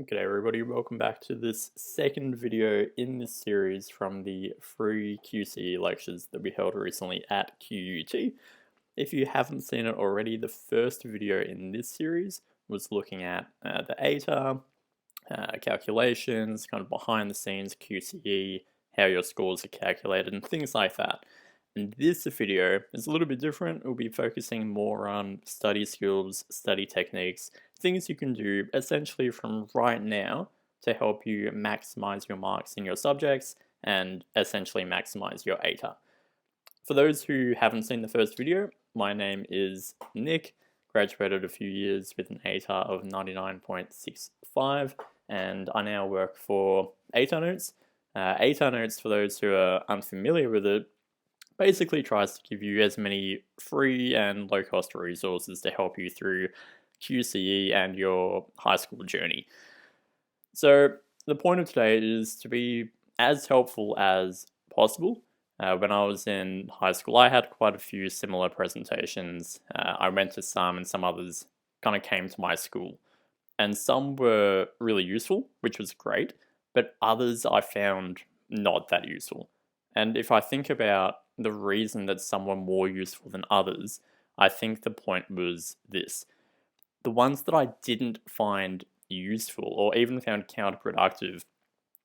G'day everybody, welcome back to this second video in this series from the free QCE lectures that we held recently at QUT. If you haven't seen it already, the first video in this series was looking at the ATAR, calculations, kind of behind the scenes QCE, how your scores are calculated and things like that. And this video is a little bit different. We'll be focusing more on study skills, study techniques, things you can do essentially from right now to help you maximize your marks in your subjects and essentially maximize your ATAR. For those who haven't seen the first video, my name is Nick, graduated a few years with an ATAR of 99.65, and I now work for ATAR Notes. ATAR Notes, for those who are unfamiliar with it, basically tries to give you as many free and low-cost resources to help you through QCE and your high school journey. So the point of today is to be as helpful as possible. When I was in high school, I had quite a few similar presentations. I went to some and some others kind of came to my school. And some were really useful, which was great, but others I found not that useful. And if I think about the reason that some were more useful than others, I think the point was this. The ones that I didn't find useful or even found counterproductive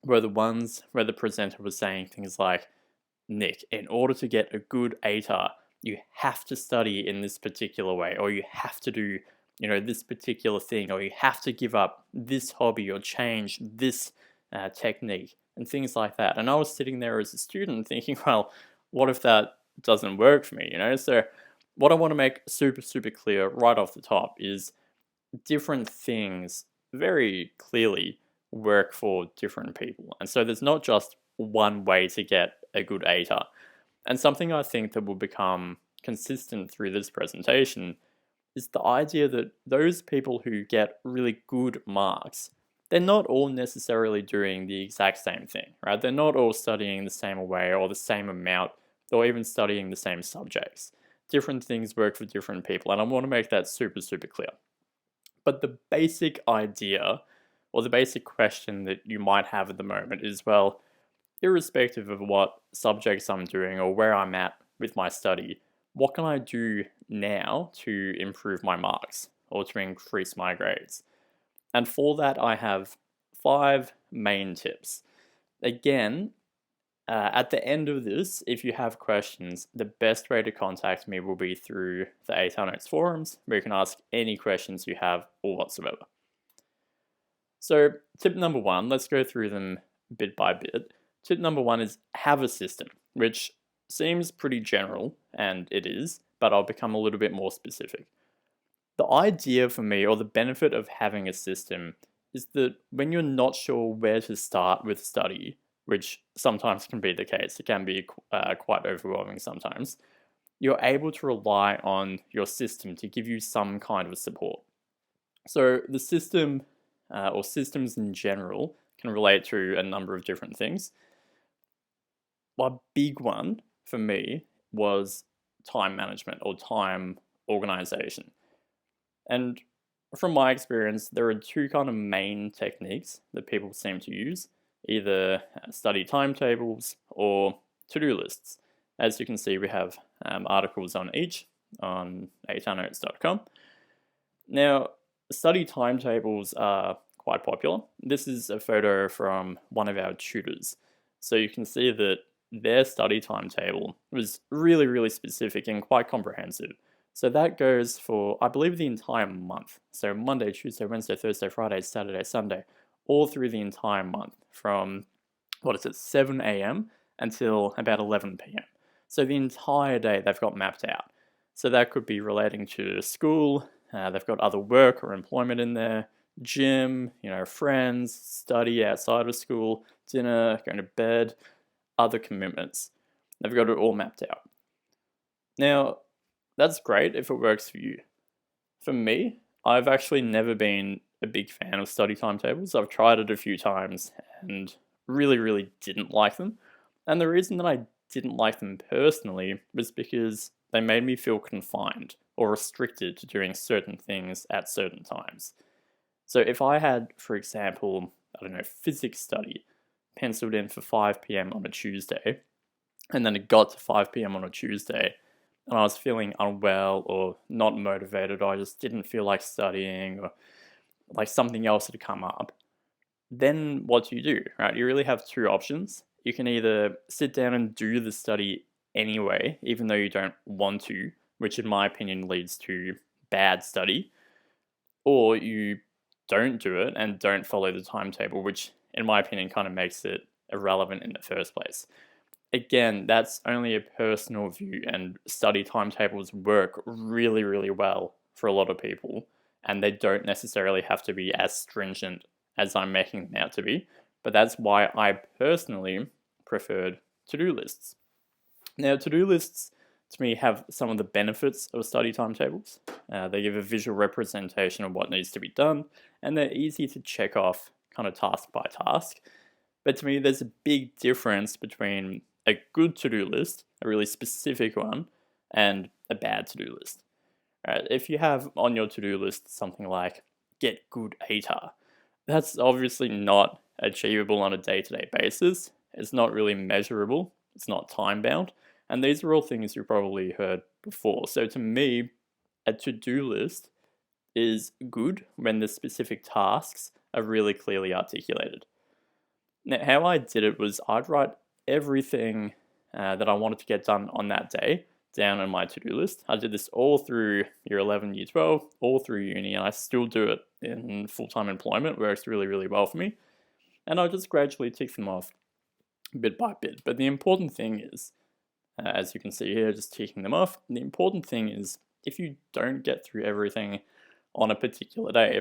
were the ones where the presenter was saying things like, Nick, in order to get a good ATAR, you have to study in this particular way, or you have to do, this particular thing, or you have to give up this hobby or change this technique and things like that. And I was sitting there as a student thinking, well, what if that doesn't work for me, So what I want to make super, super clear right off the top is different things very clearly work for different people. And so there's not just one way to get a good ATAR. And something I think that will become consistent through this presentation is the idea that those people who get really good marks, they're not all necessarily doing the exact same thing, right? They're not all studying the same way or the same amount or even studying the same subjects. Different things work for different people, and I want to make that super, super clear. But the basic idea or the basic question that you might have at the moment is, well, irrespective of what subjects I'm doing or where I'm at with my study, what can I do now to improve my marks or to increase my grades? And for that, I have 5 main tips. Again, at the end of this, if you have questions, the best way to contact me will be through the ATAR Notes forums, where you can ask any questions you have or whatsoever. So tip number 1, let's go through them bit by bit. Tip number 1 is have a system, which seems pretty general, and it is, but I'll become a little bit more specific. The idea for me, or the benefit of having a system, is that when you're not sure where to start with study, which sometimes can be the case, it can be quite overwhelming sometimes, you're able to rely on your system to give you some kind of support. So the system, or systems in general, can relate to a number of different things. One big one for me was time management or time organization. And from my experience, there are 2 kind of main techniques that people seem to use, either study timetables or to-do lists. As you can see, we have articles on each on atarnotes.com. Now, study timetables are quite popular. This is a photo from one of our tutors. So you can see that their study timetable was really, really specific and quite comprehensive. So that goes for, I believe, the entire month. So Monday, Tuesday, Wednesday, Thursday, Friday, Saturday, Sunday, all through the entire month from, 7 a.m. until about 11 p.m. So the entire day they've got mapped out. So that could be relating to school, they've got other work or employment in there, gym, friends, study outside of school, dinner, going to bed, other commitments. They've got it all mapped out. Now, that's great if it works for you. For me, I've actually never been a big fan of study timetables. I've tried it a few times and really, really didn't like them. And the reason that I didn't like them personally was because they made me feel confined or restricted to doing certain things at certain times. So if I had, for example, I don't know, physics study penciled in for 5 p.m. on a Tuesday, and then it got to 5 p.m. on a Tuesday, and I was feeling unwell or not motivated, or I just didn't feel like studying, or like something else had come up, then what do, right? You really have two options. You can either sit down and do the study anyway, even though you don't want to, which in my opinion leads to bad study, or you don't do it and don't follow the timetable, which in my opinion kind of makes it irrelevant in the first place. Again, that's only a personal view, and study timetables work really, really well for a lot of people, and they don't necessarily have to be as stringent as I'm making them out to be. But that's why I personally preferred to-do lists. Now, to-do lists to me have some of the benefits of study timetables. They give a visual representation of what needs to be done, and they're easy to check off kind of task by task. But to me, there's a big difference between a good to-do list, a really specific one, and a bad to-do list. If you have on your to-do list something like get good ATAR, that's obviously not achievable on a day-to-day basis. It's not really measurable. It's not time-bound. And these are all things you've probably heard before. So to me, a to-do list is good when the specific tasks are really clearly articulated. Now, how I did it was I'd write everything that I wanted to get done on that day down on my to-do list. I did this all through year 11, year 12, all through uni, and I still do it in full-time employment. It works really, really well for me. And I'll just gradually tick them off bit by bit. But the important thing is, as you can see here, just ticking them off, the important thing is if you don't get through everything on a particular day,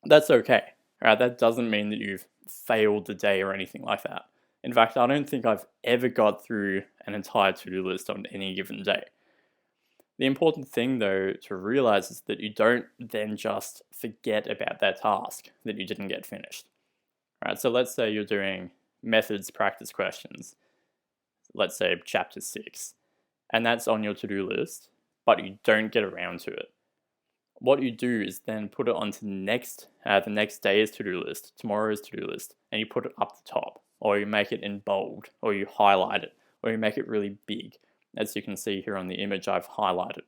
that's okay. Right? That doesn't mean that you've failed the day or anything like that. In fact, I don't think I've ever got through an entire to-do list on any given day. The important thing, though, to realize is that you don't then just forget about that task that you didn't get finished. Right? So let's say you're doing methods practice questions, let's say chapter 6, and that's on your to-do list, but you don't get around to it. What you do is then put it onto the next day's to-do list, tomorrow's to-do list, and you put it up the top, or you make it in bold, or you highlight it, or you make it really big. As you can see here on the image, I've highlighted.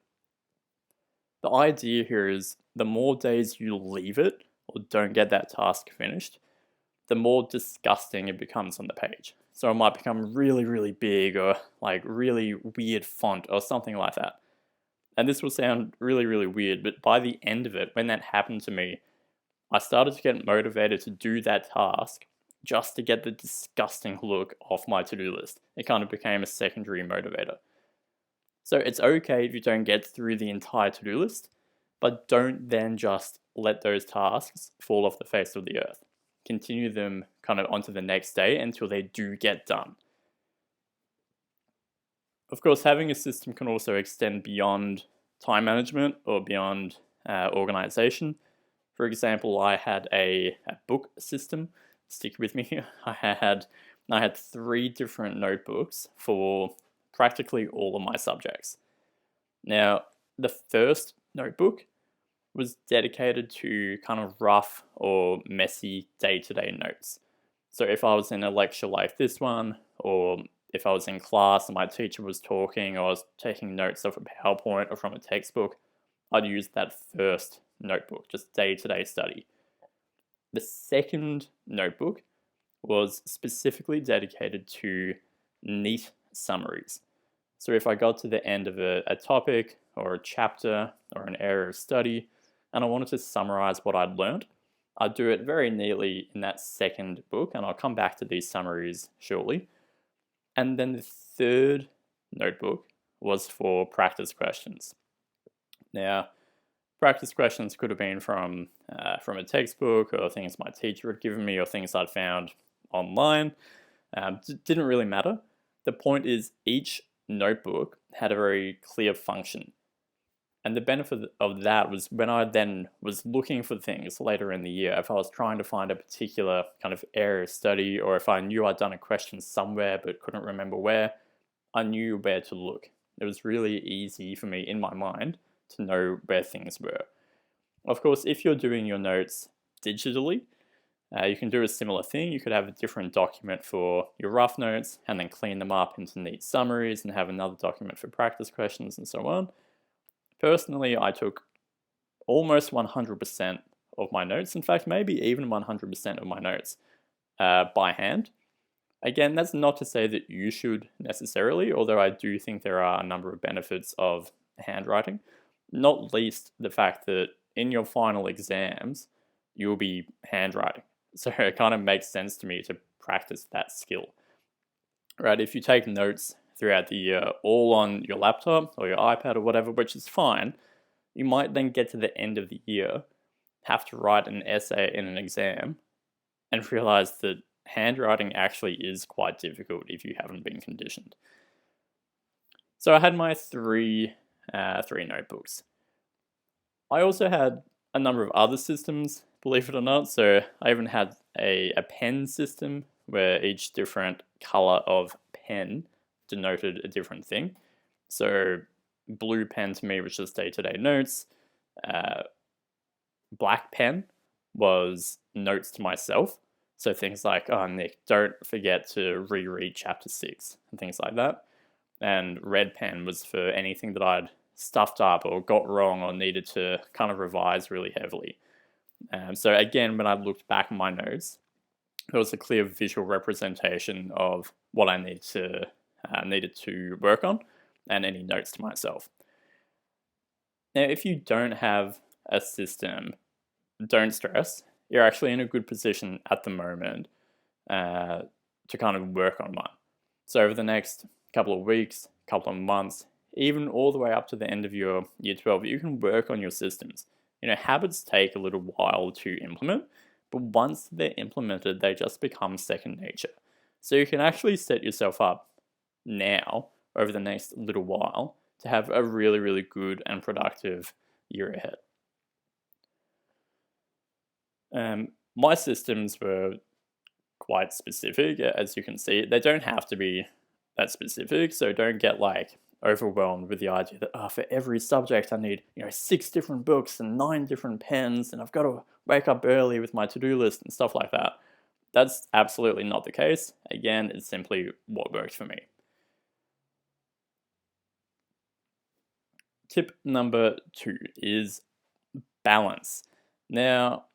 The idea here is the more days you leave it, or don't get that task finished, the more disgusting it becomes on the page. So it might become really, really big, or like really weird font, or something like that. And this will sound really, really weird, but by the end of it, when that happened to me, I started to get motivated to do that task just to get the disgusting look off my to-do list. It kind of became a secondary motivator. So it's okay if you don't get through the entire to-do list, but don't then just let those tasks fall off the face of the earth. Continue them kind of onto the next day until they do get done. Of course, having a system can also extend beyond time management or beyond organization. For example, I had a book system. Stick with me. I had 3 different notebooks for practically all of my subjects. Now, the first notebook was dedicated to kind of rough or messy day-to-day notes. So if I was in a lecture like this one, or if I was in class and my teacher was talking, or I was taking notes off a PowerPoint or from a textbook, I'd use that first notebook, just day-to-day study. The second notebook was specifically dedicated to neat summaries. So if I got to the end of a topic or a chapter or an area of study, and I wanted to summarize what I'd learned, I'd do it very neatly in that second book, and I'll come back to these summaries shortly. And then the third notebook was for practice questions. Now, practice questions could have been from a textbook, or things my teacher had given me, or things I'd found online. Didn't really matter. The point is, each notebook had a very clear function. And the benefit of that was when I then was looking for things later in the year, if I was trying to find a particular kind of area of study, or if I knew I'd done a question somewhere but couldn't remember where, I knew where to look. It was really easy for me in my mind to know where things were. Of course, if you're doing your notes digitally. You can do a similar thing. You could have a different document for your rough notes and then clean them up into neat summaries and have another document for practice questions and so on. Personally, I took almost 100% of my notes, in fact, maybe even 100% of my notes by hand. Again, that's not to say that you should necessarily, although I do think there are a number of benefits of handwriting, not least the fact that in your final exams, you'll be handwriting. So it kind of makes sense to me to practice that skill. Right, if you take notes throughout the year all on your laptop or your iPad or whatever, which is fine, you might then get to the end of the year, have to write an essay in an exam, and realize that handwriting actually is quite difficult if you haven't been conditioned. So I had my three notebooks. I also had a number of other systems, believe it or not. So I even had a pen system where each different color of pen denoted a different thing. So blue pen to me was just day-to-day notes. Black pen was notes to myself. So things like, oh, Nick, don't forget to reread chapter 6 and things like that. And red pen was for anything that I'd stuffed up or got wrong or needed to kind of revise really heavily. So again, when I looked back at my notes, there was a clear visual representation of what I needed to work on and any notes to myself. Now, if you don't have a system, don't stress. You're actually in a good position at the moment to kind of work on one. So over the next couple of weeks, couple of months, even all the way up to the end of your year 12, you can work on your systems. Habits take a little while to implement, but once they're implemented, they just become second nature. So you can actually set yourself up now over the next little while to have a really, really good and productive year ahead. My systems were quite specific, as you can see. They don't have to be that specific, so don't get overwhelmed with the idea that for every subject I need 6 different books and 9 different pens and I've got to wake up early with my to-do list and stuff like that. That's absolutely not the case. Again, it's simply what worked for me. Tip number 2 is balance. Now,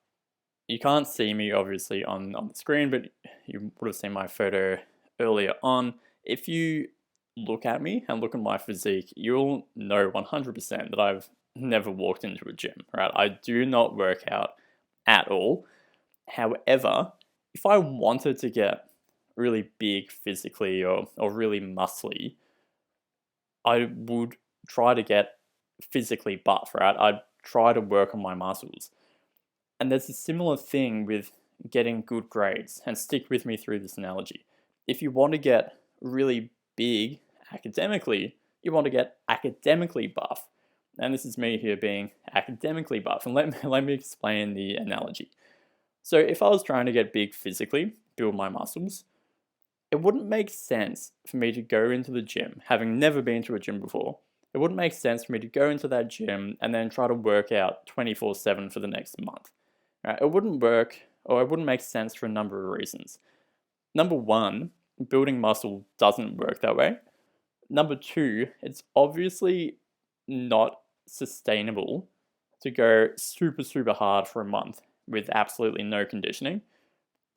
you can't see me obviously on the screen, but you would have seen my photo earlier on. If you look at me and look at my physique, you'll know 100% that I've never walked into a gym, right? I do not work out at all. However, if I wanted to get really big physically or really muscly, I would try to get physically buff, right? I'd try to work on my muscles. And there's a similar thing with getting good grades, and stick with me through this analogy. If you want to get really big academically, you want to get academically buff. And this is me here being academically buff. And let me explain the analogy. So if I was trying to get big physically, build my muscles, it wouldn't make sense for me to go into the gym, having never been to a gym before. It wouldn't make sense for me to go into that gym and then try to work out 24/7 for the next month. Right? It wouldn't work, or it wouldn't make sense for a number of reasons. Number one, building muscle doesn't work that way. Number two, it's obviously not sustainable to go super, super hard for a month with absolutely no conditioning.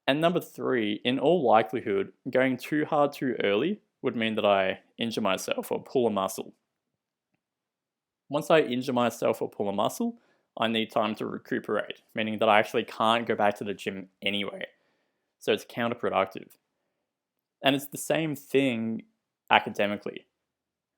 And number three, in all likelihood, going too hard too early would mean that I injure myself or pull a muscle. Once I injure myself or pull a muscle, I need time to recuperate, meaning that I actually can't go back to the gym anyway. So it's counterproductive. And it's the same thing academically,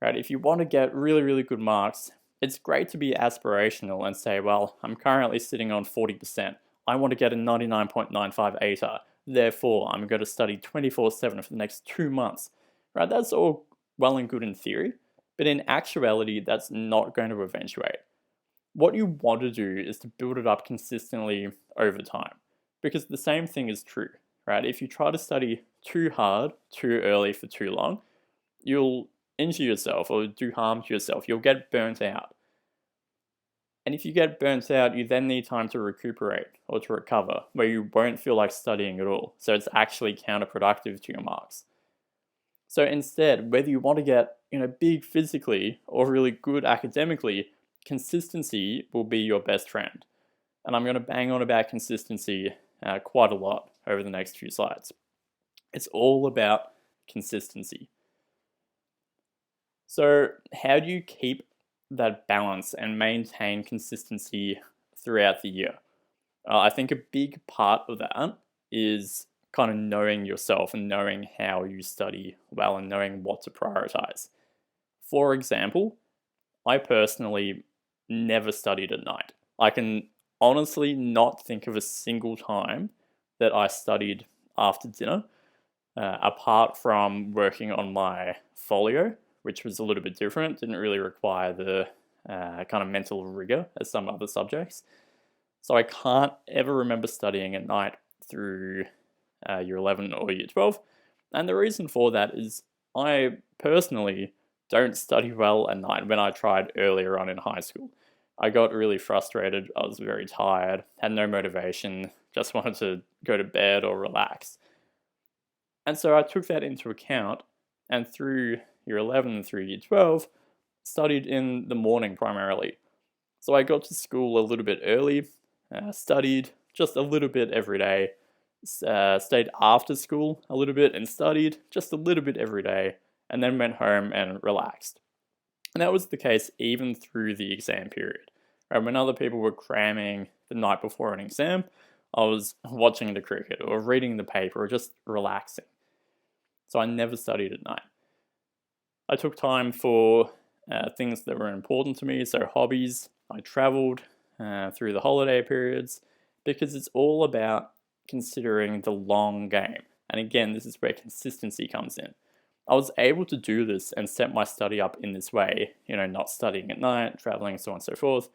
right? If you want to get really, really good marks, it's great to be aspirational and say, well, I'm currently sitting on 40%. I want to get a 99.95 ATAR. Therefore, I'm going to study 24/7 for the next 2 months, right? That's all well and good in theory, but in actuality, that's not going to eventuate. What you want to do is to build it up consistently over time, because the same thing is true, right? If you try to study too hard, too early for too long, you'll injure yourself or do harm to yourself. You'll get burnt out. And if you get burnt out, you then need time to recuperate or to recover, where you won't feel like studying at all. So it's actually counterproductive to your marks. So instead, whether you want to get big physically or really good academically, consistency will be your best friend. And I'm going to bang on about consistency quite a lot over the next few slides. It's all about consistency. So how do you keep that balance and maintain consistency throughout the year? I think a big part of that is kind of knowing yourself and knowing how you study well and knowing what to prioritize. For example, I personally never studied at night. I can honestly not think of a single time that I studied after dinner, apart from working on my folio, which was a little bit different, didn't really require the kind of mental rigor as some other subjects. So I can't ever remember studying at night through year 11 or year 12. And the reason for that is I personally don't study well at night. When I tried earlier on in high school, I got really frustrated. I was very tired, had no motivation, just wanted to go to bed or relax. And so I took that into account, and through year 11 and through year 12, studied in the morning primarily. So I got to school a little bit early, studied just a little bit every day, stayed after school a little bit and studied just a little bit every day, and then went home and relaxed. And that was the case even through the exam period. Right, when other people were cramming the night before an exam, I was watching the cricket or reading the paper or just relaxing. So I never studied at night. I took time for things that were important to me, so hobbies. I traveled through the holiday periods because it's all about considering the long game. And again, this is where consistency comes in. I was able to do this and set my study up in this way, not studying at night, traveling, so on and so forth,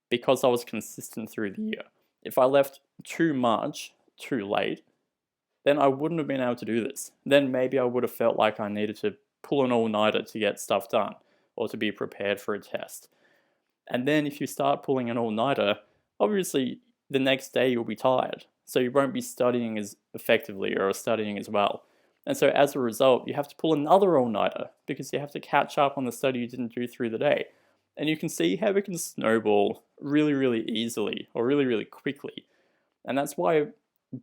because I was consistent through the year. If I left too much, too late, then I wouldn't have been able to do this. Then maybe I would have felt like I needed to pull an all-nighter to get stuff done or to be prepared for a test. And then if you start pulling an all-nighter, obviously the next day you'll be tired. So you won't be studying as effectively or studying as well. And so as a result, you have to pull another all-nighter because you have to catch up on the study you didn't do through the day. And you can see how it can snowball really, really easily or really, really quickly. And that's why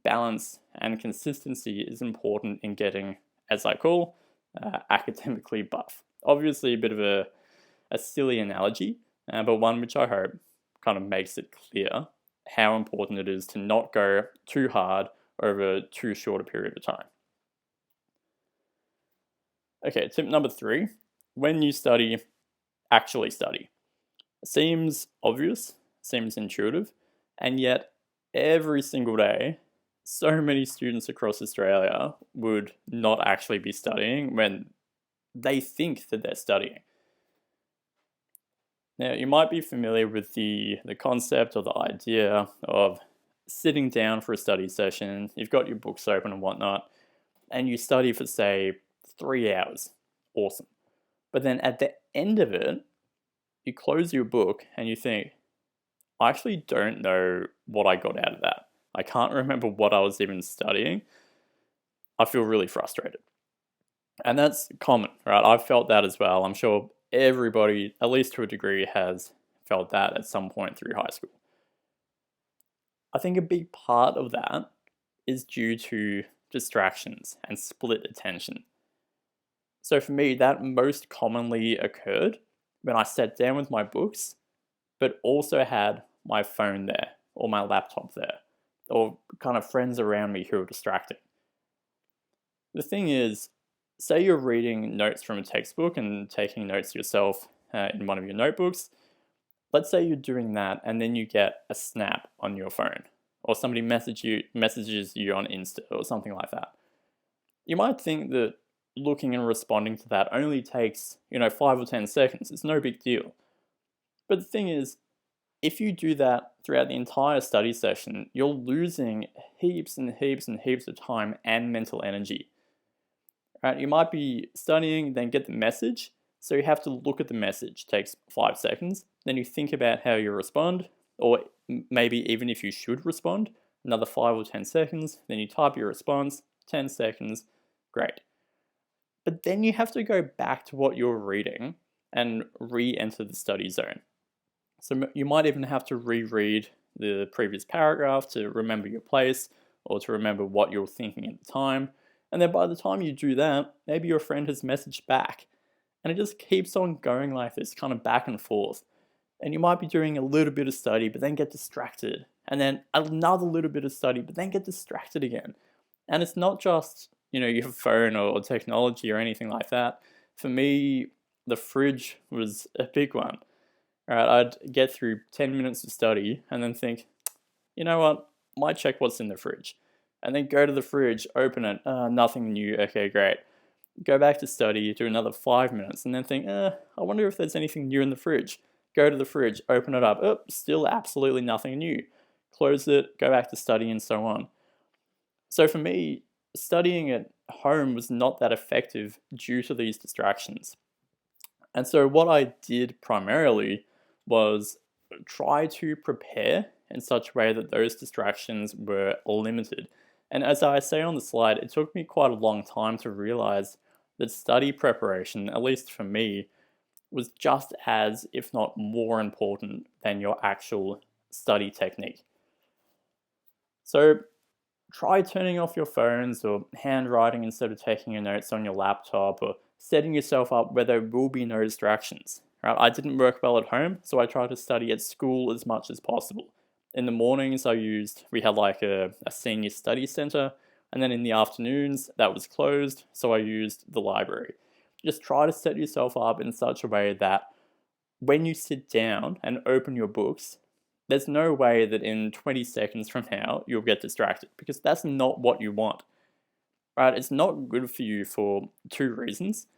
balance and consistency is important in getting, as I call, academically buff. Obviously a bit of a silly analogy, but one which I hope kind of makes it clear how important it is to not go too hard over too short a period of time. Okay, tip number 3, when you study, actually study. It seems obvious, seems intuitive, and yet every single day, so many students across Australia would not actually be studying when they think that they're studying. Now, you might be familiar with the concept or the idea of sitting down for a study session, you've got your books open and whatnot, and you study for, say, 3 hours. Awesome. But then at the end of it, you close your book and you think, I actually don't know what I got out of that. I can't remember what I was even studying. I feel really frustrated. And that's common, right? I've felt that as well. I'm sure everybody, at least to a degree, has felt that at some point through high school. I think a big part of that is due to distractions and split attention. So for me, that most commonly occurred when I sat down with my books, but also had my phone there or my laptop there, or kind of friends around me who were distracting. The thing is, say you're reading notes from a textbook and taking notes yourself in one of your notebooks. Let's say you're doing that and then you get a snap on your phone, or somebody messages you on Insta or something like that. You might think that looking and responding to that only takes 5 or 10 seconds. It's no big deal. But the thing is, if you do that throughout the entire study session, you're losing heaps and heaps and heaps of time and mental energy. Right? You might be studying, then get the message, So you have to look at the message, takes 5 seconds, then you think about how you respond, or maybe even if you should respond, another 5 or 10 seconds, then you type your response, 10 seconds, great. But then you have to go back to what you're reading and re-enter the study zone. So you might even have to reread the previous paragraph to remember your place or to remember what you were thinking at the time. And then by the time you do that, maybe your friend has messaged back. And it just keeps on going like this, kind of back and forth. And you might be doing a little bit of study, but then get distracted. And then another little bit of study, but then get distracted again. And it's not just, your phone or technology or anything like that. For me, the fridge was a big one. All right, I'd get through 10 minutes of study and then think, you know what, might check what's in the fridge. And then go to the fridge, open it, nothing new, okay, great. Go back to study, do another 5 minutes, and then think, I wonder if there's anything new in the fridge. Go to the fridge, open it up, still absolutely nothing new. Close it, go back to study, and so on. So for me, studying at home was not that effective due to these distractions. And so what I did primarily was try to prepare in such a way that those distractions were limited. And as I say on the slide, it took me quite a long time to realize that study preparation, at least for me, was just as, if not more important than your actual study technique. So try turning off your phones or handwriting instead of taking your notes on your laptop, or setting yourself up where there will be no distractions. Right? I didn't work well at home, so I tried to study at school as much as possible. In the mornings, we had like a senior study center, and then in the afternoons, that was closed, so I used the library. Just try to set yourself up in such a way that when you sit down and open your books, there's no way that in 20 seconds from now you'll get distracted, because that's not what you want. Right? It's not good for you for 2 reasons.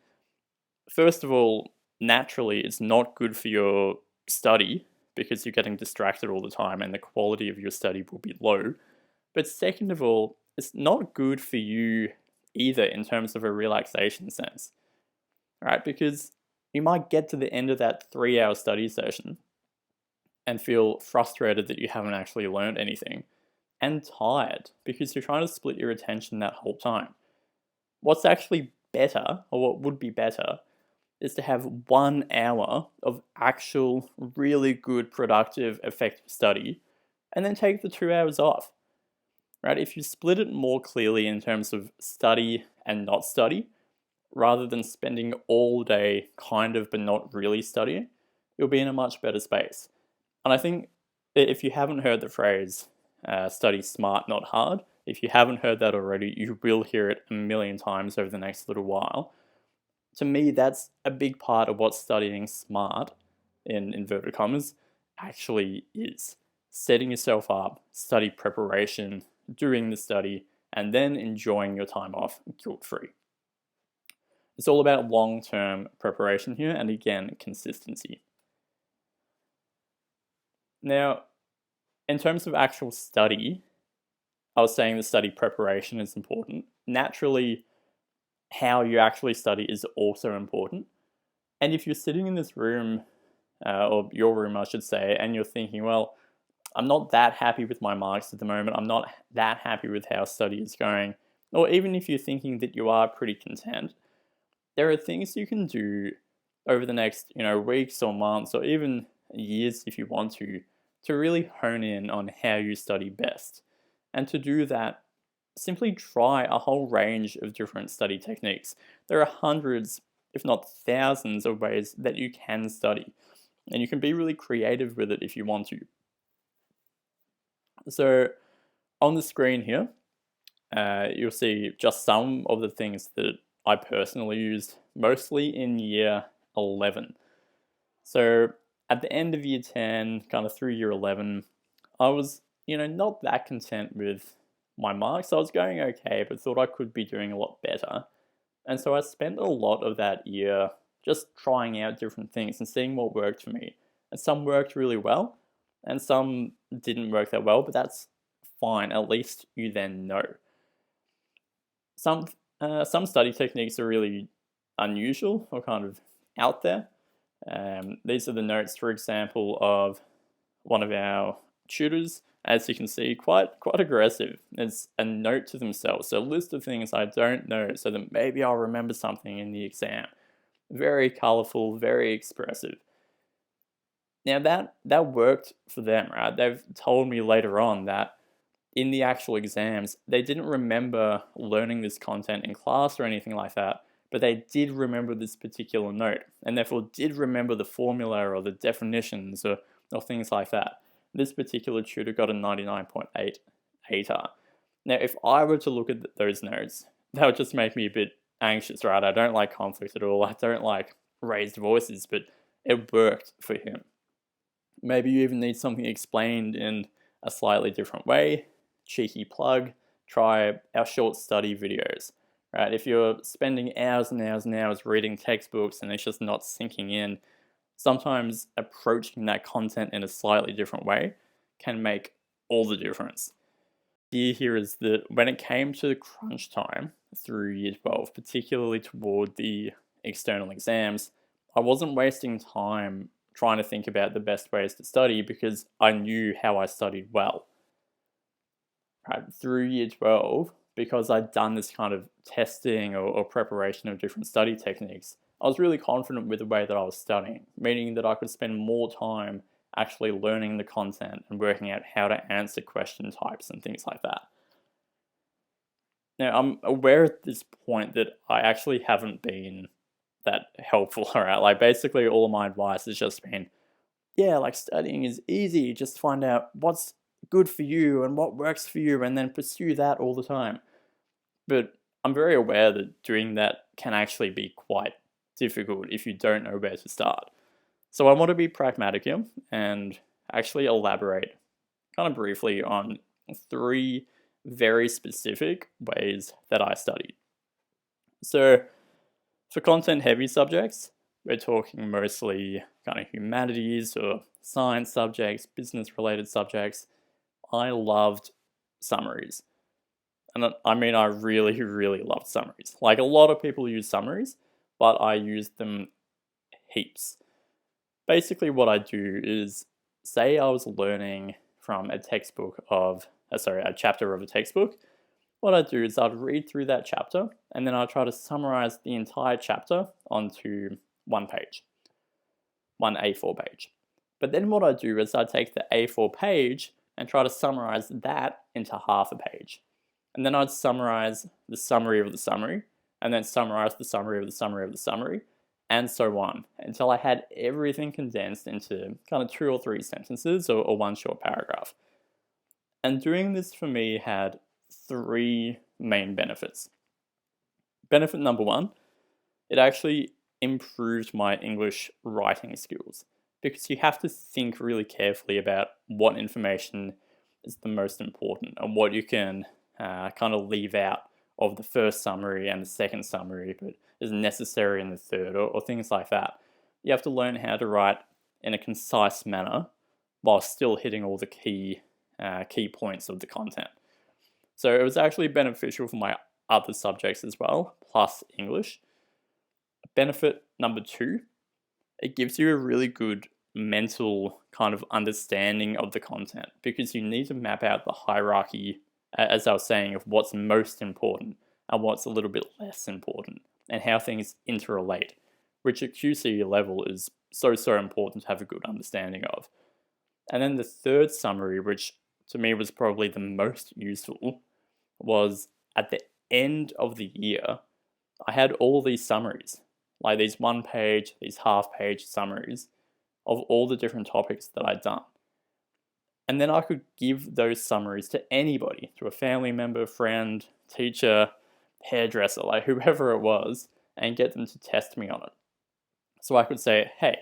First of all, naturally, it's not good for your study because you're getting distracted all the time and the quality of your study will be low. But second of all, it's not good for you either in terms of a relaxation sense. Right? Because you might get to the end of that 3-hour study session and feel frustrated that you haven't actually learned anything, and tired because you're trying to split your attention that whole time. What's actually better, or what would be better, is to have 1 hour of actual, really good, productive, effective study, and then take the 2 hours off. Right? If you split it more clearly in terms of study and not study, rather than spending all day kind of but not really studying, you'll be in a much better space. And I think if you haven't heard the phrase, study smart, not hard, if you haven't heard that already, you will hear it a million times over the next little while. To me, that's a big part of what studying smart, in inverted commas, actually is. Setting yourself up, study preparation, doing the study, and then enjoying your time off guilt-free. It's all about long-term preparation here, and again, consistency. Now, in terms of actual study, I was saying the study preparation is important. Naturally, how you actually study is also important. And if you're sitting in this room, or your room, I should say, and you're thinking, well, I'm not that happy with my marks at the moment, I'm not that happy with how study is going, or even if you're thinking that you are pretty content, there are things you can do over the next, weeks or months, or even years if you want to really hone in on how you study best. And to do that, simply try a whole range of different study techniques. There are hundreds, if not thousands, of ways that you can study. And you can be really creative with it if you want to. So on the screen here, you'll see just some of the things that I personally used, mostly in year 11. So at the end of year 10, kind of through year 11, I was, not that content with my marks. I was going okay, but thought I could be doing a lot better. And so I spent a lot of that year just trying out different things and seeing what worked for me. And some worked really well, and some didn't work that well, but that's fine. At least you then know. Some study techniques are really unusual or kind of out there. These are the notes, for example, of one of our tutors. As you can see, quite aggressive. It's a note to themselves, so a list of things I don't know, so that maybe I'll remember something in the exam. Very colourful, very expressive. Now that worked for them, right? They've told me later on that in the actual exams, they didn't remember learning this content in class or anything like that, but they did remember this particular note, and therefore did remember the formula or the definitions or things like that. This particular tutor got a 99.8 ATAR. Now, if I were to look at those notes, that would just make me a bit anxious, right? I don't like conflict at all. I don't like raised voices, but it worked for him. Maybe you even need something explained in a slightly different way. Cheeky plug, try our short study videos, right? If you're spending hours and hours and hours reading textbooks and it's just not sinking in, sometimes approaching that content in a slightly different way can make all the difference. The idea here is that when it came to crunch time through year 12, particularly toward the external exams, I wasn't wasting time trying to think about the best ways to study because I knew how I studied well. Right, through year 12, because I'd done this kind of testing or preparation of different study techniques, I was really confident with the way that I was studying, meaning that I could spend more time actually learning the content and working out how to answer question types and things like that. Now, I'm aware at this point that I actually haven't been that helpful, all right? Like, basically all of my advice has just been, yeah, like, studying is easy, just find out what's good for you and what works for you and then pursue that all the time. But I'm very aware that doing that can actually be quite difficult if you don't know where to start. So I want to be pragmatic here and actually elaborate kind of briefly on 3 very specific ways that I studied. So for content heavy subjects, we're talking mostly kind of humanities or science subjects, business related subjects. I loved summaries. And I mean, I really, really loved summaries. Like, a lot of people use summaries, but I used them heaps. Basically what I do is, say I was learning from a chapter of a textbook. What I'd do is I'd read through that chapter, and then I'd try to summarize the entire chapter onto one page, one A4 page. But then what I'd do is I'd take the A4 page and try to summarize that into half a page. And then I'd summarize the summary of the summary, and then summarize the summary of the summary of the summary, and so on, until I had everything condensed into kind of 2 or 3 sentences or one short paragraph. And doing this for me had 3 main benefits. Benefit number 1, it actually improved my English writing skills, because you have to think really carefully about what information is the most important and what you can kind of leave out of the first summary and the second summary, but is necessary in the third, or things like that. You have to learn how to write in a concise manner while still hitting all the key points of the content. So it was actually beneficial for my other subjects as well, plus English. Benefit number 2, it gives you a really good mental kind of understanding of the content, because you need to map out the hierarchy, as I was saying, of what's most important and what's a little bit less important, and how things interrelate, which at QCE level is so important to have a good understanding of. And then the third summary, which to me was probably the most useful, was at the end of the year, I had all these summaries, like these 1-page, these half-page summaries of all the different topics that I'd done. And then I could give those summaries to anybody, to a family member, friend, teacher, hairdresser, like whoever it was, and get them to test me on it. So I could say, hey,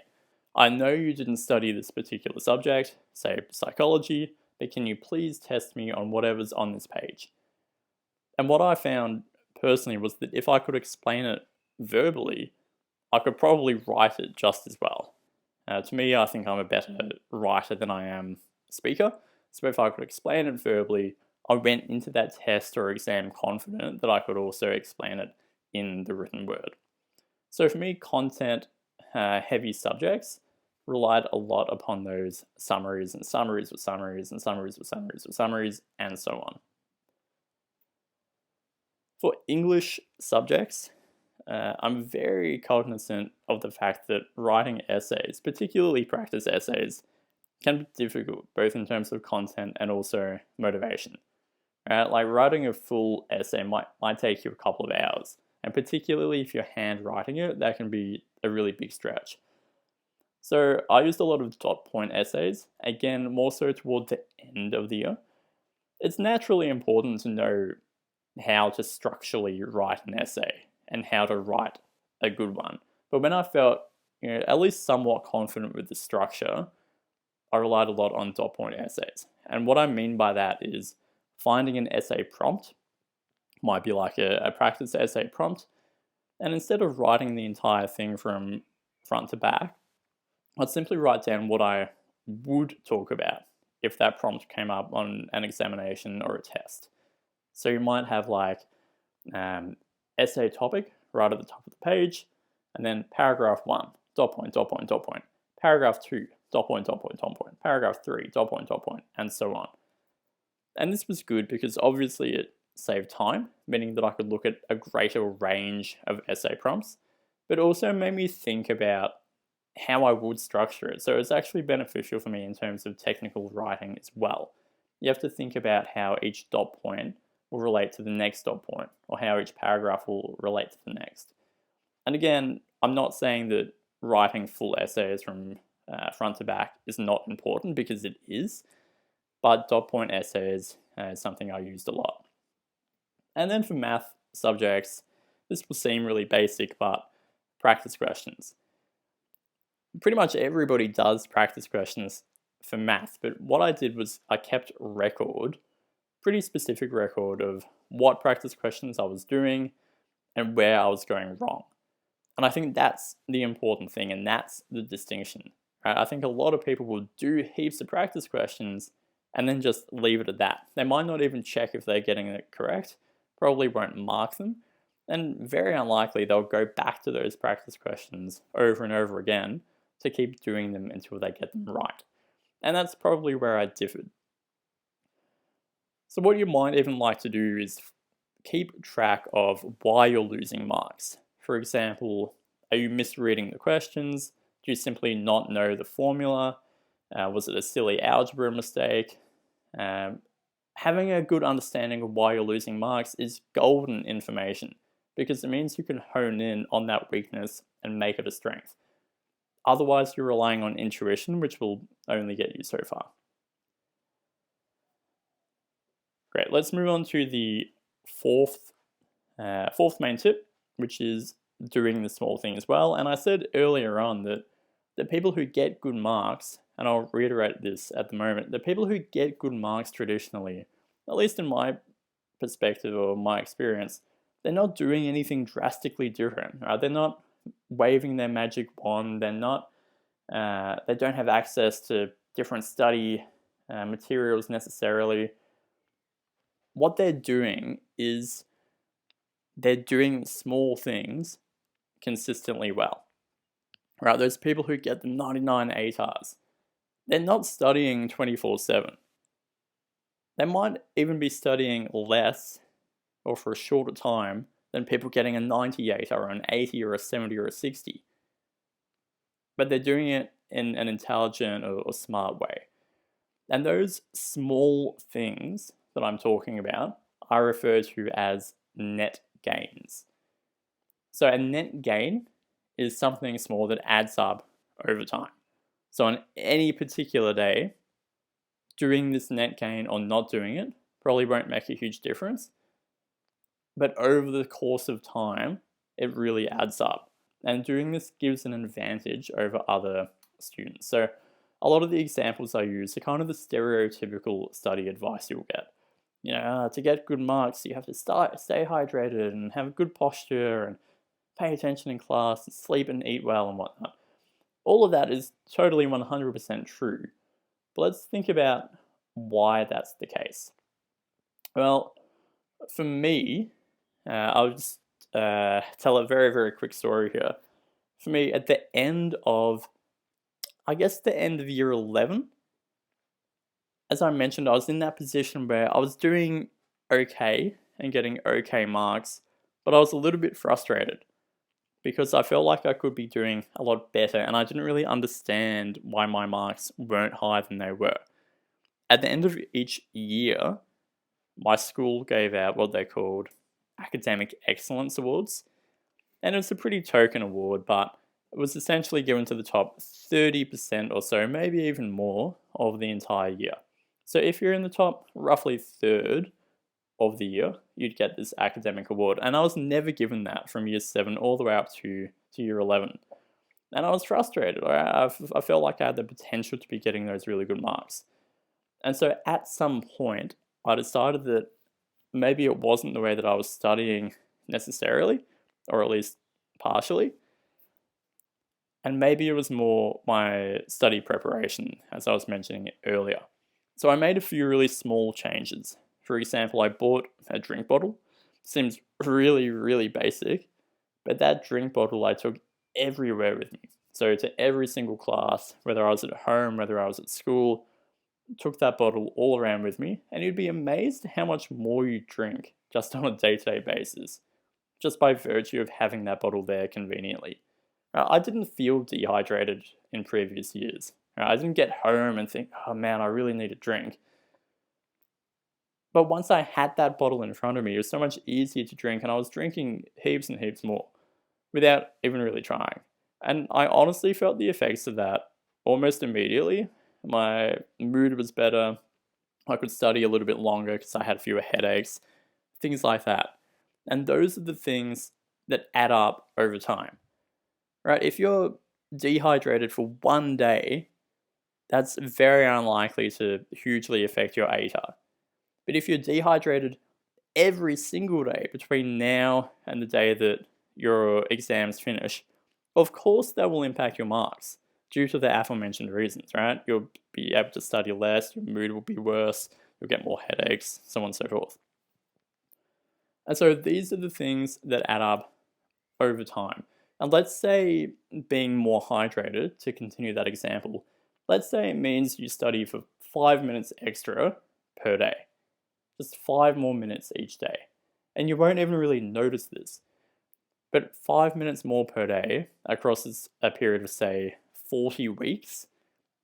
I know you didn't study this particular subject, say psychology, but can you please test me on whatever's on this page? And what I found personally was that if I could explain it verbally, I could probably write it just as well. To me, I think I'm a better writer than I am speaker. So if I could explain it verbally, I went into that test or exam confident that I could also explain it in the written word. So for me, content heavy subjects relied a lot upon those summaries and summaries with summaries and summaries with summaries with summaries and so on. For English subjects, I'm very cognizant of the fact that writing essays, particularly practice essays, can be difficult, both in terms of content and also motivation. Right? Like writing a full essay might take you a couple of hours, and particularly if you're handwriting it, that can be a really big stretch. So I used a lot of dot point essays, again, more so toward the end of the year. It's naturally important to know how to structurally write an essay and how to write a good one. But when I felt, at least somewhat confident with the structure, I relied a lot on dot point essays. And what I mean by that is finding an essay prompt, might be like a practice essay prompt, and instead of writing the entire thing from front to back, I'd simply write down what I would talk about if that prompt came up on an examination or a test. So you might have like essay topic right at the top of the page, and then paragraph 1, dot point, dot point, dot point. Paragraph 2, dot point, dot point, dot point. Paragraph 3, dot point, and so on. And this was good because obviously it saved time, meaning that I could look at a greater range of essay prompts, but also made me think about how I would structure it. So it's actually beneficial for me in terms of technical writing as well. You have to think about how each dot point will relate to the next dot point, or how each paragraph will relate to the next. And again, I'm not saying that writing full essays from front to back is not important, because it is, but dot point essays is something I used a lot. And then for math subjects, this will seem really basic, but practice questions. Pretty much everybody does practice questions for math, but what I did was I kept pretty specific record of what practice questions I was doing and where I was going wrong. And I think that's the important thing, and that's the distinction. Right? I think a lot of people will do heaps of practice questions and then just leave it at that. They might not even check if they're getting it correct, probably won't mark them, and very unlikely they'll go back to those practice questions over and over again to keep doing them until they get them right. And that's probably where I differed. So what you might even like to do is keep track of why you're losing marks. For example, are you misreading the questions? Do you simply not know the formula? Was it a silly algebra mistake? Having a good understanding of why you're losing marks is golden information, because it means you can hone in on that weakness and make it a strength. Otherwise, you're relying on intuition, which will only get you so far. Great, let's move on to the fourth main tip, which is doing the small things well. And I said earlier on that the people who get good marks, and I'll reiterate this at the moment, the people who get good marks traditionally, at least in my perspective or my experience, they're not doing anything drastically different. Right? They're not waving their magic wand. They're not. They don't have access to different study materials necessarily. What they're doing is they're doing small things consistently well. Right? Those people who get the 99 ATARs, they're not studying 24/7. They might even be studying less or for a shorter time than people getting a 98 or an 80 or a 70 or a 60. But they're doing it in an intelligent or smart way. And those small things that I'm talking about, I refer to as net gains. So a net gain is something small that adds up over time. So on any particular day, doing this net gain or not doing it probably won't make a huge difference. But over the course of time, it really adds up. And doing this gives an advantage over other students. So a lot of the examples I use are kind of the stereotypical study advice you'll get. To get good marks, you have to stay hydrated and have good posture and pay attention in class and sleep and eat well and whatnot. All of that is totally 100% true. But let's think about why that's the case. Well, for me, I'll just tell a very, very quick story here. for me at the end of, I guess, the end of year 11. As I mentioned, I was in that position where I was doing okay and getting okay marks, but I was a little bit frustrated because I felt like I could be doing a lot better and I didn't really understand why my marks weren't higher than they were. At the end of each year, my school gave out what they called Academic Excellence Awards. And it's a pretty token award, but it was essentially given to the top 30% or so, maybe even more, of the entire year. So if you're in the top roughly third of the year, you'd get this academic award. And I was never given that from year 7 all the way up to year 11. And I was frustrated. I felt like I had the potential to be getting those really good marks. And so at some point, I decided that maybe it wasn't the way that I was studying necessarily, or at least partially. And maybe it was more my study preparation, as I was mentioning earlier. So I made a few really small changes. For example, I bought a drink bottle. Seems really, really basic, but that drink bottle I took everywhere with me. So to every single class, whether I was at home, whether I was at school, took that bottle all around with me, and you'd be amazed how much more you drink just on a day-to-day basis, just by virtue of having that bottle there conveniently. I didn't feel dehydrated in previous years. I didn't get home and think, oh man, I really need a drink. But once I had that bottle in front of me, it was so much easier to drink, and I was drinking heaps and heaps more without even really trying. And I honestly felt the effects of that almost immediately. My mood was better. I could study a little bit longer because I had fewer headaches, things like that. And those are the things that add up over time, right? If you're dehydrated for one day, that's very unlikely to hugely affect your ATAR. But if you're dehydrated every single day between now and the day that your exams finish, of course that will impact your marks due to the aforementioned reasons, right? You'll be able to study less, your mood will be worse, you'll get more headaches, so on and so forth. And so these are the things that add up over time. And let's say being more hydrated, to continue that example, let's say it means you study for 5 minutes extra per day. Just 5 more minutes each day. And you won't even really notice this. But 5 minutes more per day across a period of, say, 40 weeks,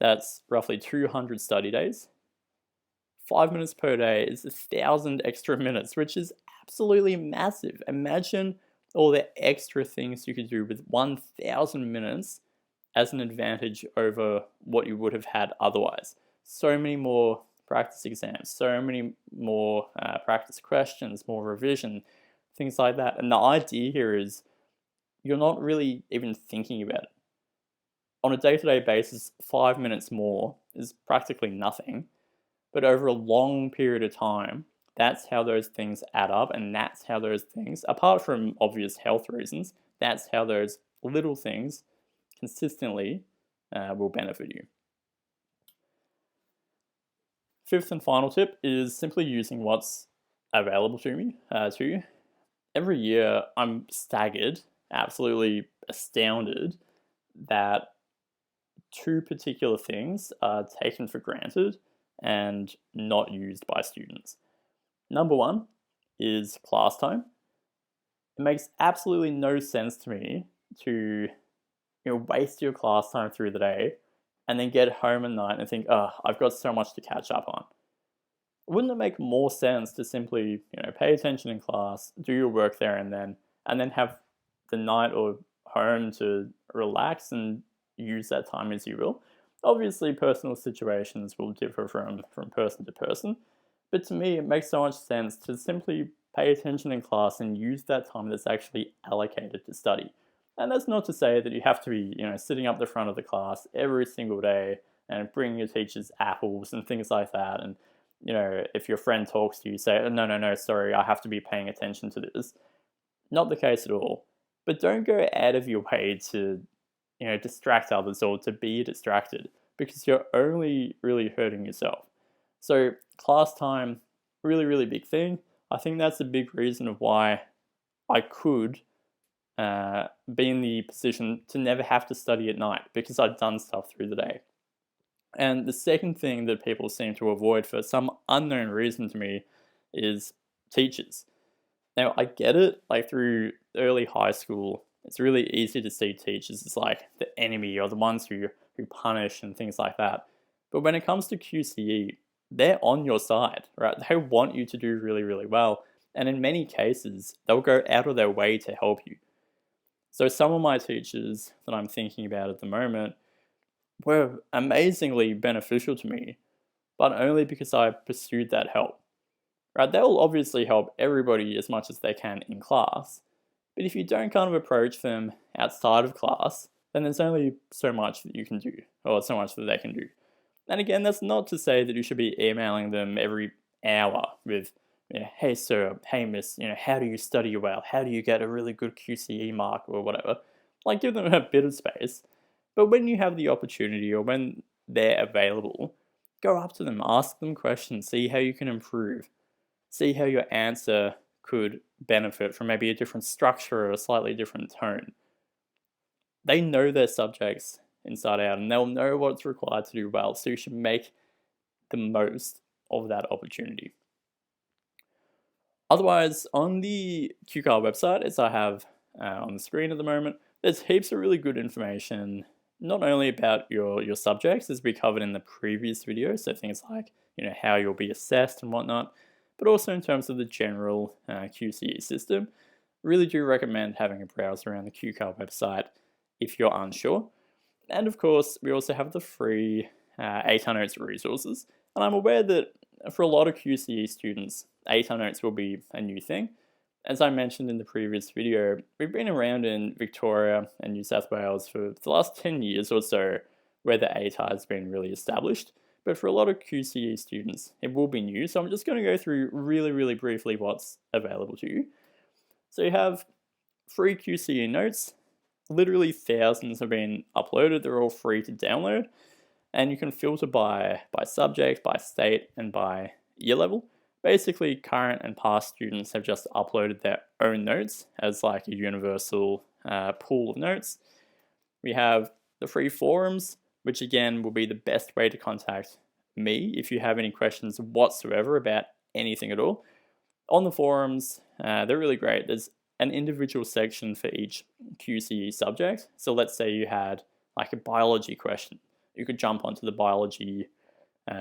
that's roughly 200 study days. 5 minutes per day is 1,000 extra minutes, which is absolutely massive. Imagine all the extra things you could do with 1,000 minutes as an advantage over what you would have had otherwise. So many more practice exams, so many more practice questions, more revision, things like that. And the idea here is you're not really even thinking about it. On a day-to-day basis, 5 minutes more is practically nothing. But over a long period of time, that's how those things add up, and that's how those things, apart from obvious health reasons, that's how those little things consistently will benefit you. Fifth and final tip is simply using what's available to me. Every year, I'm staggered, absolutely astounded that 2 particular things are taken for granted and not used by students. Number 1 is class time. It makes absolutely no sense to me to waste your class time through the day and then get home at night and think, oh, I've got so much to catch up on. Wouldn't it make more sense to simply pay attention in class, do your work there and then have the night or home to relax and use that time as you will? Obviously, personal situations will differ from person to person, but to me, it makes so much sense to simply pay attention in class and use that time that's actually allocated to study. And that's not to say that you have to be, sitting up the front of the class every single day and bringing your teachers apples and things like that. And, if your friend talks to you, say, oh, no, sorry, I have to be paying attention to this. Not the case at all. But don't go out of your way to, distract others or to be distracted, because you're only really hurting yourself. So class time, really, really big thing. I think that's a big reason of why I could be in the position to never have to study at night because I've done stuff through the day. And the second thing that people seem to avoid for some unknown reason to me is teachers. Now, I get it, like through early high school, it's really easy to see teachers as like the enemy or the ones who punish and things like that. But when it comes to QCE, they're on your side, right? They want you to do really, really well. And in many cases, they'll go out of their way to help you. So some of my teachers that I'm thinking about at the moment were amazingly beneficial to me, but only because I pursued that help. Right? They'll obviously help everybody as much as they can in class, but if you don't kind of approach them outside of class, then there's only so much that you can do, or so much that they can do. And again, that's not to say that you should be emailing them every hour with, hey sir, hey miss, how do you study well? How do you get a really good QCE mark or whatever? Like, give them a bit of space. But when you have the opportunity or when they're available, go up to them, ask them questions, see how you can improve. See how your answer could benefit from maybe a different structure or a slightly different tone. They know their subjects inside out and they'll know what's required to do well, so you should make the most of that opportunity. Otherwise, on the QCAR website, as I have on the screen at the moment, there's heaps of really good information, not only about your subjects, as we covered in the previous video, so things like how you'll be assessed and whatnot, but also in terms of the general QCE system. Really do recommend having a browse around the QCAR website if you're unsure. And of course, we also have the free ATAR Notes resources. And I'm aware that for a lot of QCE students, ATAR Notes will be a new thing. As I mentioned in the previous video, we've been around in Victoria and New South Wales for the last 10 years or so, where the ATAR has been really established. But for a lot of QCE students, it will be new. So I'm just going to go through really, really briefly what's available to you. So you have free QCE notes. Literally thousands have been uploaded. They're all free to download. And you can filter by subject, by state, and by year level. Basically, current and past students have just uploaded their own notes as like a universal pool of notes. We have the free forums, which again will be the best way to contact me if you have any questions whatsoever about anything at all. On the forums, they're really great. There's an individual section for each QCE subject. So let's say you had like a biology question. You could jump onto the biology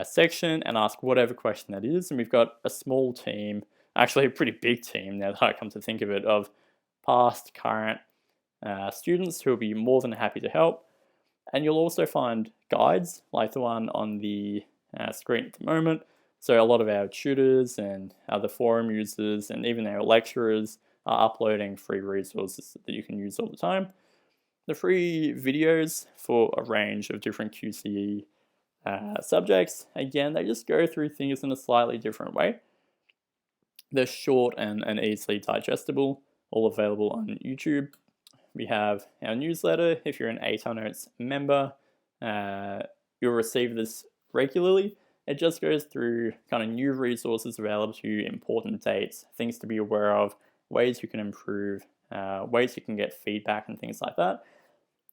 section and ask whatever question that is. And we've got a small team, actually a pretty big team now that I come to think of it, of past, current students who will be more than happy to help. And you'll also find guides like the one on the screen at the moment. So a lot of our tutors and other forum users and even our lecturers are uploading free resources that you can use all the time. The free videos for a range of different QCE subjects, again, they just go through things in a slightly different way. They're short and easily digestible, all available on YouTube. We have our newsletter. If you're an ATAR Notes member, you'll receive this regularly. It just goes through kind of new resources available to you, important dates, things to be aware of, ways you can improve, ways you can get feedback and things like that.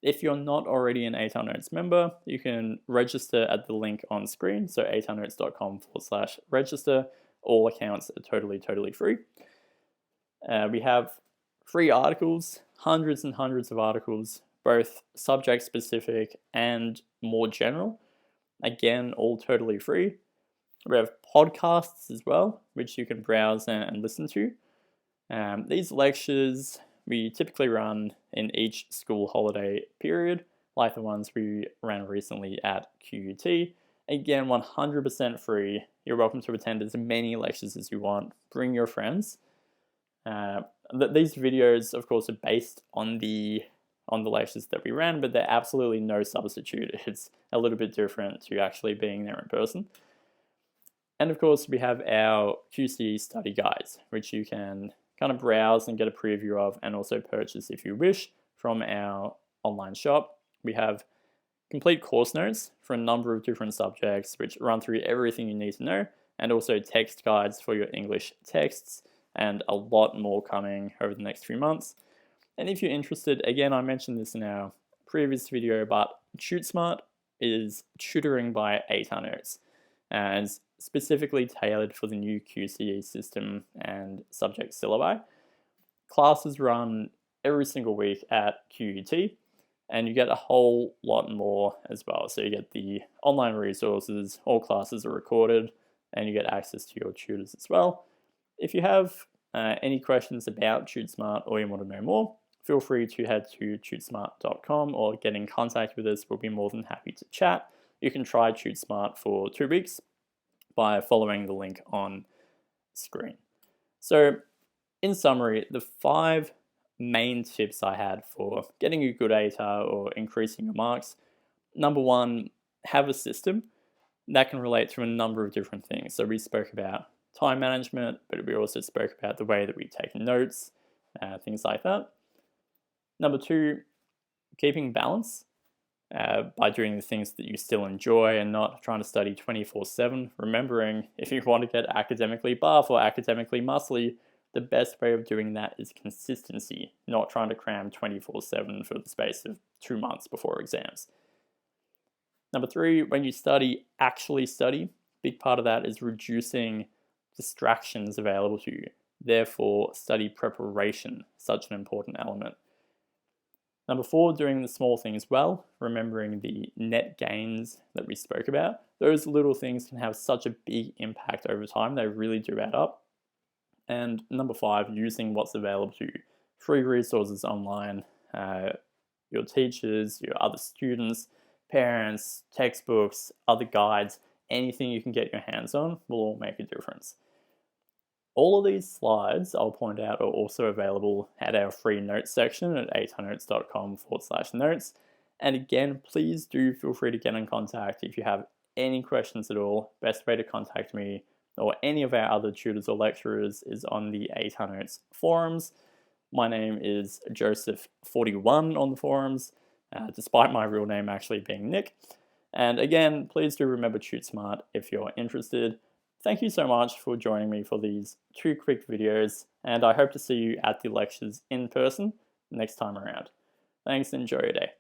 If you're not already an ATAR Notes member, you can register at the link on screen, so atarnotes.com/register. All accounts are totally free. We have free articles, hundreds and hundreds of articles, both subject specific and more general. Again, all totally free. We have podcasts as well, which you can browse and listen to. These lectures we typically run in each school holiday period, like the ones we ran recently at QUT. Again, 100% free. You're welcome to attend as many lectures as you want. Bring your friends. These videos, of course, are based on the lectures that we ran, but they're absolutely no substitute. It's a little bit different to actually being there in person. And of course, we have our QCE study guides, which you can kind of browse and get a preview of and also purchase if you wish from our online shop. We have complete course notes for a number of different subjects, which run through everything you need to know, and also text guides for your English texts, and a lot more coming over the next few months. And if you're interested, again, I mentioned this in our previous video, but TuteSmart is tutoring by ATAR notes, and it's specifically tailored for the new QCE system and subject syllabi. Classes run every single week at QUT, and you get a whole lot more as well. So you get the online resources, all classes are recorded, and you get access to your tutors as well. If you have any questions about TuteSmart or you want to know more, feel free to head to tutesmart.com or get in contact with us. We'll be more than happy to chat. You can try TuteSmart for 2 weeks by following the link on screen. So in summary, the 5 main tips I had for getting a good ATAR or increasing your marks. Number 1, have a system. That can relate to a number of different things. So we spoke about time management, but we also spoke about the way that we take notes, things like that. Number 2, keeping balance by doing the things that you still enjoy and not trying to study 24/7. Remembering, if you want to get academically buff or academically muscly, the best way of doing that is consistency, not trying to cram 24/7 for the space of 2 months before exams. Number 3, when you study, actually study. Big part of that is reducing distractions available to you. Therefore, study preparation, such an important element. Number 4, doing the small things well, remembering the net gains that we spoke about. Those little things can have such a big impact over time, they really do add up. And number 5, using what's available to you. Free resources online, your teachers, your other students, parents, textbooks, other guides, anything you can get your hands on will all make a difference. All of these slides, I'll point out, are also available at our free notes section at atarnotes.com/notes. And again, please do feel free to get in contact if you have any questions at all. Best way to contact me or any of our other tutors or lecturers is on the ATAR Notes forums. My name is Joseph41 on the forums, despite my real name actually being Nick. And again, please do remember TuteSmart if you're interested. Thank you so much for joining me for these 2 quick videos, and I hope to see you at the lectures in person next time around. Thanks and enjoy your day.